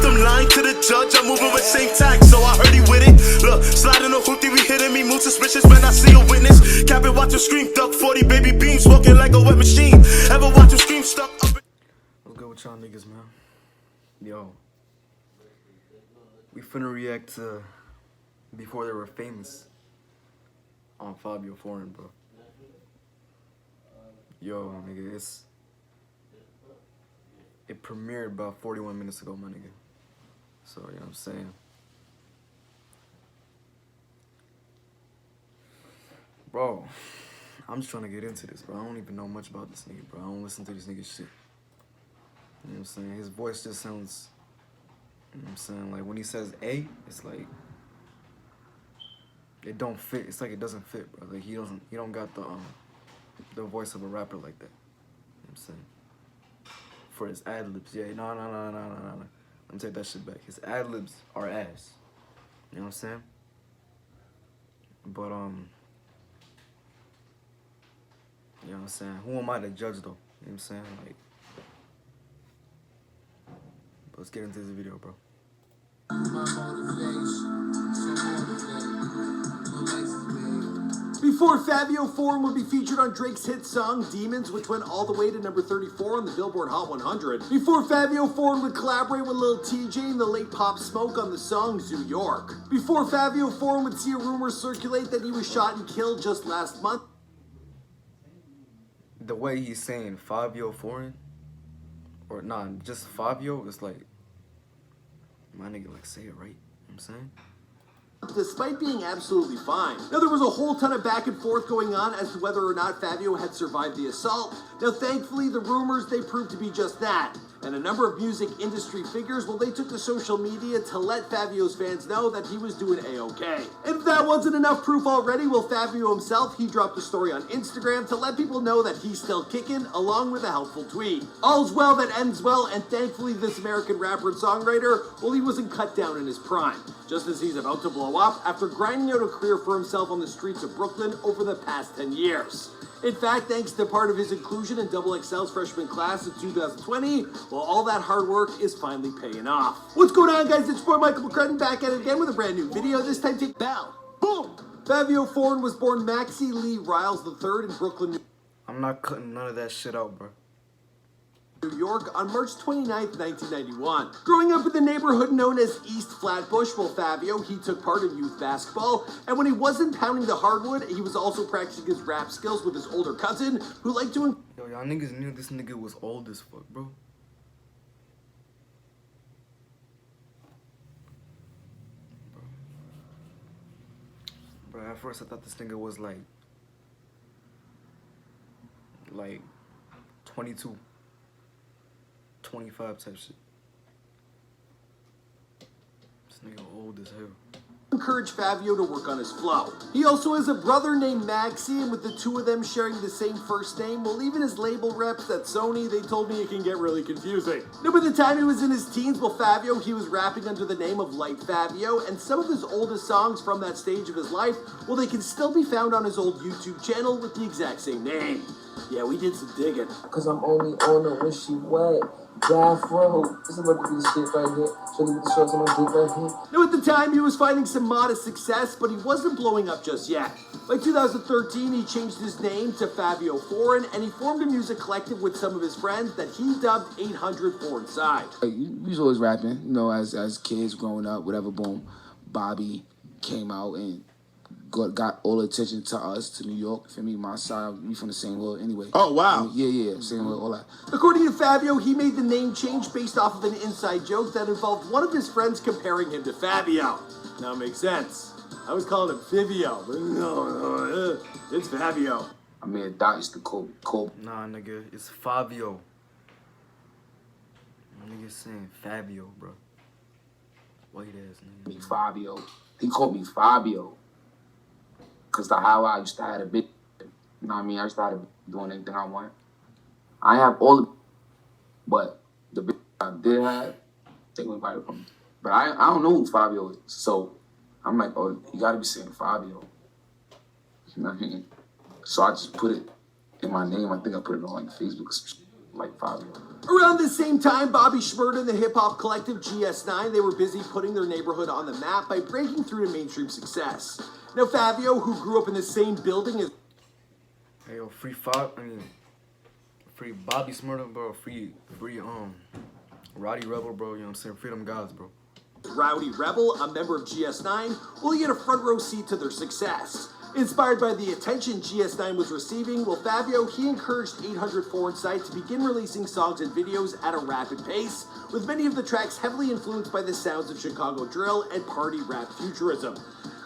I'm lying to the judge, I'm moving with same tax, so I heard he with it. Look, sliding a hoopty, we hitting me, move suspicious when I see a witness. Cap it, watch him scream, duck 40 baby beams, walking like a wet machine. Ever watch him scream, stuck up. What's good with y'all niggas, man? Yo, we finna react to Before They Were Famous on Fivio Foreign, bro. Yo, nigga, it premiered about 41 minutes ago, my nigga. So, you know what I'm saying? Bro, I'm just trying to get into this, bro. I don't even know much about this nigga, bro. I don't listen to this nigga shit. You know what I'm saying? His voice just sounds, you know what I'm saying? Like, when he says A, it's like, it don't fit. It's like it doesn't fit, bro. Like, he don't got the voice of a rapper like that. You know what I'm saying? For his ad-libs. Yeah, no. Let me take that shit back. His ad-libs are ass. You know what I'm saying? But, you know what I'm saying? Who am I to judge, though? You know what I'm saying? Like, let's get into this video, bro. Before Fivio Foreign would be featured on Drake's hit song Demons, which went all the way to number 34 on the Billboard Hot 100. Before Fivio Foreign would collaborate with Lil TJ and the late Pop Smoke on the song New York. Before Fivio Foreign would see a rumor circulate that he was shot and killed just last month. The way he's saying Fivio Foreign, or nah, just Fivio, it's like, my nigga, like, say it right. You know what I'm saying? Despite being absolutely fine. Now, there was a whole ton of back and forth going on as to whether or not Fivio had survived the assault. Now, thankfully, the rumors, they proved to be just that. And a number of music industry figures, well, they took to social media to let Fivio's fans know that he was doing A-okay. If that wasn't enough proof already, well, Fivio himself, he dropped a story on Instagram to let people know that he's still kicking, along with a helpful tweet. All's well that ends well, and thankfully this American rapper and songwriter, well, he wasn't cut down in his prime, just as he's about to blow up after grinding out a career for himself on the streets of Brooklyn over the past 10 years. In fact, thanks to part of his inclusion in XXL's freshman class of 2020, well, all that hard work is finally paying off. What's going on, guys? It's your boy Michael McCrudden back at it again with a brand new video. This time, take bell. Boom! Fivio Foreign was born Maxie Lee Riles III in Brooklyn, I'm not cutting none of that shit out, bro. New York on March 29th, 1991. Growing up in the neighborhood known as East Flatbush, well, Fivio, he took part in youth basketball, and when he wasn't pounding the hardwood, he was also practicing his rap skills with his older cousin, who liked to... Yo, y'all niggas knew this nigga was old as fuck, bro. Bro, at first I thought this nigga was like 22. 25 type shit. This nigga old as hell. Encourage Fivio to work on his flow. He also has a brother named Maxie, and with the two of them sharing the same first name, well, even his label reps at Sony, they told me it can get really confusing. Now, by the time he was in his teens, well, Fivio, he was rapping under the name of Light Fivio, and some of his oldest songs from that stage of his life, well, they can still be found on his old YouTube channel with the exact same name. Yeah, we did some digging. Cause I'm only on her when she wet. Afro. This is about to be the shit right here. Show me the shorts on my dick right here. Now, at the time, he was finding some modest success, but he wasn't blowing up just yet. By 2013, he changed his name to Fivio Foreign, and he formed a music collective with some of his friends that he dubbed 800 Foreign Side. We was always rapping, you know, as kids growing up, whatever, boom. Bobby came out and got all the attention to us, to New York. For me, my side, we from the same hood anyway. Oh, wow. Yeah, same hood, all that. According to Fivio, he made the name change based off of an inside joke that involved one of his friends comparing him to Fivio. Now it makes sense. I was calling him Fivio, but no, it's Fivio. I mean, that is the code. Nah, nigga, it's Fivio. Nigga saying Fivio, bro. White ass nigga. Me Fivio. He called me Fivio. Cause the how I used to have a bit, you know what I mean? I used to have doing anything I want. I have all the, but the bit I did have, they went viral from me. But I don't know who Fivio is, so I'm like, oh, you gotta be saying Fivio. You know what I mean? So I just put it in my name. I think I put it on like Facebook or some shit. like Fivio. Around the same time, Bobby Shmurda and the hip-hop collective GS9, they were busy putting their neighborhood on the map by breaking through to mainstream success. Now, Fivio, who grew up in the same building as... Hey, yo, free Bobby Smurda, bro. Free, Roddy Rebel, bro. You know what I'm saying? Freedom Gods, bro. Rowdy Rebel, a member of GS9, will get a front row seat to their success. Inspired by the attention GS9 was receiving, Fivio, he encouraged 800 Foreign Sight to begin releasing songs and videos at a rapid pace, with many of the tracks heavily influenced by the sounds of Chicago drill and party rap futurism.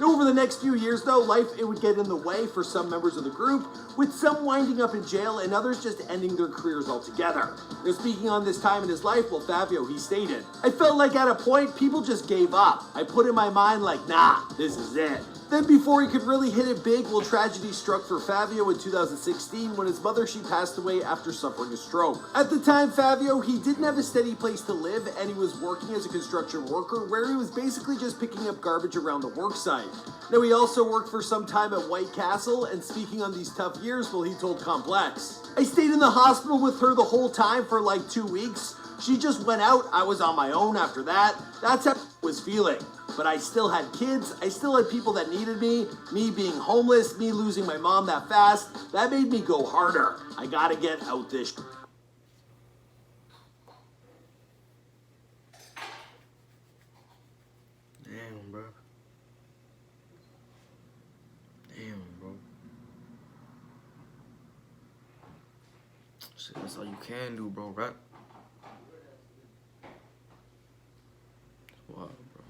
Now, over the next few years, though, life would get in the way for some members of the group, with some winding up in jail and others just ending their careers altogether. Now, speaking on this time in his life, Fivio, he stated, "I felt like at a point, people just gave up. I put in my mind like, nah, this is it." Then before he could really hit it big, tragedy struck for Fivio in 2016 when his mother, she passed away after suffering a stroke. At the time, Fivio, he didn't have a steady place to live, and he was working as a construction worker where he was basically just picking up garbage around the work site. Now, he also worked for some time at White Castle, and speaking on these tough years, he told Complex, "I stayed in the hospital with her the whole time for like 2 weeks. She just went out, I was on my own after that. That's how I was feeling. But I still had kids, I still had people that needed me being homeless, me losing my mom that fast, that made me go harder. I gotta get out this." Damn, bro. Damn, bro. Shit, that's all you can do, bro, right? Wow, bro.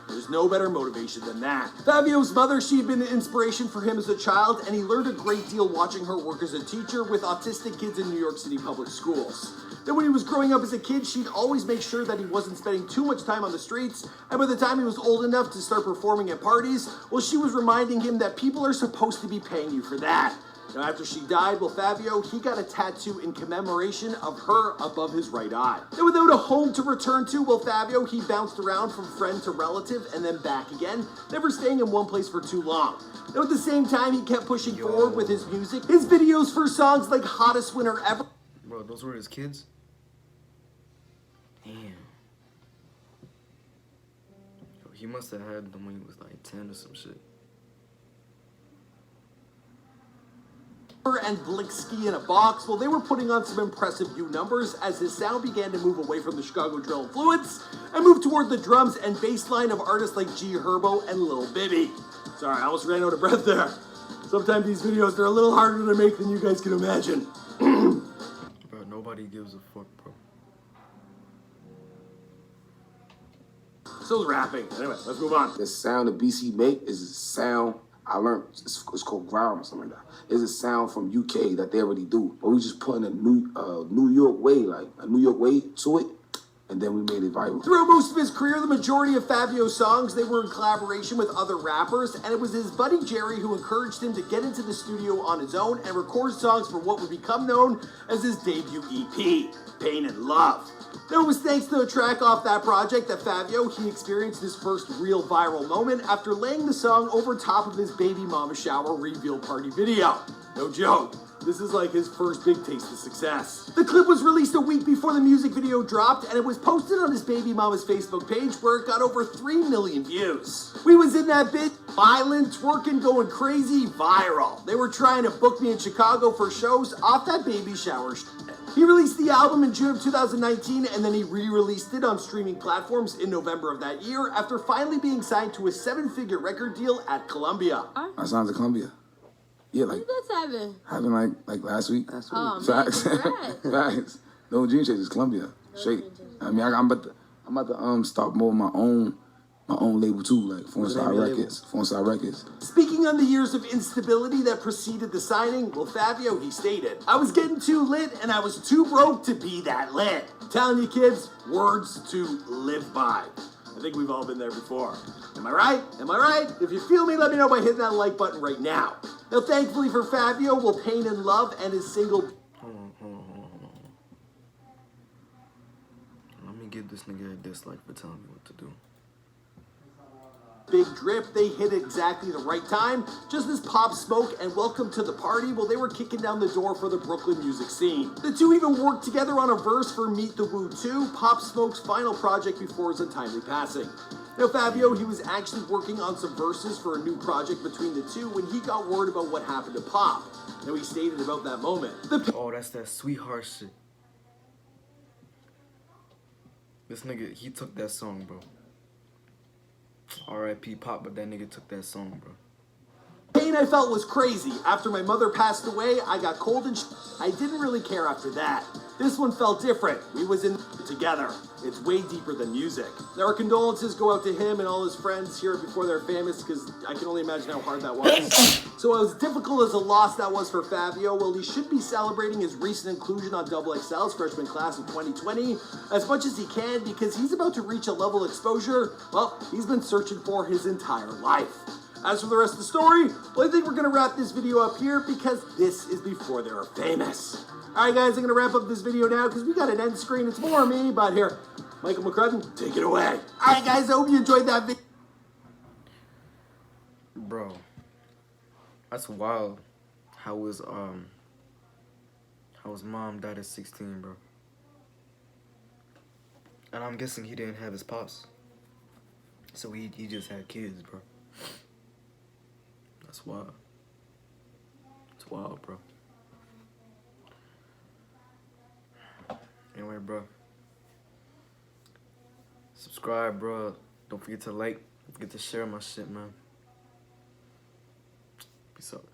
There's no better motivation than that. Fivio's mother, she'd been an inspiration for him as a child, and he learned a great deal watching her work as a teacher with autistic kids in New York City public schools. Then when he was growing up as a kid, she'd always make sure that he wasn't spending too much time on the streets, and by the time he was old enough to start performing at parties, she was reminding him that people are supposed to be paying you for that. Now, after she died, Fivio, he got a tattoo in commemoration of her above his right eye. Now, without a home to return to, Fivio, he bounced around from friend to relative and then back again, never staying in one place for too long. Now, at the same time, he kept pushing forward with his music. His videos for songs like Hottest Winter Ever. Bro, those were his kids? Damn. Yo, he must have had them when he was like 10 or some shit. And Blicksky in a Box, they were putting on some impressive view numbers as his sound began to move away from the Chicago drill influence and move toward the drums and bass line of artists like G Herbo and Lil Bibby. Sorry, I almost ran out of breath there. Sometimes these videos, they're a little harder to make than you guys can imagine. Bro, nobody gives a fuck, bro. Still rapping. Anyway, let's move on. The sound that BC make is a sound I learned. It's called ground or something like that. It's a sound from UK that they already do, but we just put in a New York way, like a New York way to it, and then we made it viral. Throughout most of his career, the majority of Fivio's songs, they were in collaboration with other rappers, and it was his buddy Jerry who encouraged him to get into the studio on his own and record songs for what would become known as his debut EP, Pain and Love. Now, it was thanks to a track off that project that Fivio, he experienced his first real viral moment after laying the song over top of his baby mama shower reveal party video. No joke. This is like his first big taste of success. The clip was released a week before the music video dropped, and it was posted on his baby mama's Facebook page where it got over 3 million views. We was in that bitch, violent, twerking, going crazy, viral. They were trying to book me in Chicago for shows off that baby shower shit. He released the album in June of 2019, and then he re-released it on streaming platforms in November of that year after finally being signed to a 7-figure record deal at Columbia. I signed to Columbia. Yeah, like happened like last week. Oh, Facts. man, Facts. No Dream Chasers, Columbia. Straight. I mean, I'm about to start more my own label too, like Foreign Side Records. Foreign Side Records. Speaking on the years of instability that preceded the signing, Fivio, he stated, "I was getting too lit and I was too broke to be that lit. Telling you kids, words to live by." I think we've all been there before. Am I right? Am I right? If you feel me, let me know by hitting that like button right now. Now, thankfully for Fivio, Pain and Love and his single... Hold on. Let me give this nigga a dislike for telling me what to do. Big Drip, they hit exactly the right time, just as Pop Smoke and Welcome to the Party, well, they were kicking down the door for the Brooklyn music scene. The two even worked together on a verse for Meet the Woo 2, Pop Smoke's final project before his untimely passing. Now, Fivio, he was actually working on some verses for a new project between the two when he got word about what happened to Pop. Now, he stated about that moment. Oh, that's that sweetheart shit. This nigga, he took that song, bro. R.I.P. Pop, but that nigga took that song, bro. Pain I felt was crazy. After my mother passed away, I got cold and I didn't really care after that. This one felt different. We was in together. It's way deeper than music. Now, our condolences go out to him and all his friends here before they're famous, because I can only imagine how hard that was. So as difficult as a loss that was for Fivio, well, he should be celebrating his recent inclusion on XXL's freshman class of 2020 as much as he can, because he's about to reach a level of exposure, well, he's been searching for his entire life. As for the rest of the story, well, I think we're going to wrap this video up here because this is before they were famous. Alright guys, I'm going to wrap up this video now because we got an end screen. It's more me, but here, Michael McCrudden, take it away. Alright guys, I hope you enjoyed that video. Bro, that's wild. How his mom died at 16, bro. And I'm guessing he didn't have his pops. So he just had kids, bro. That's wild. It's wild, bro. Anyway, bro. Subscribe, bro. Don't forget to like. Don't forget to share my shit, man. Peace out.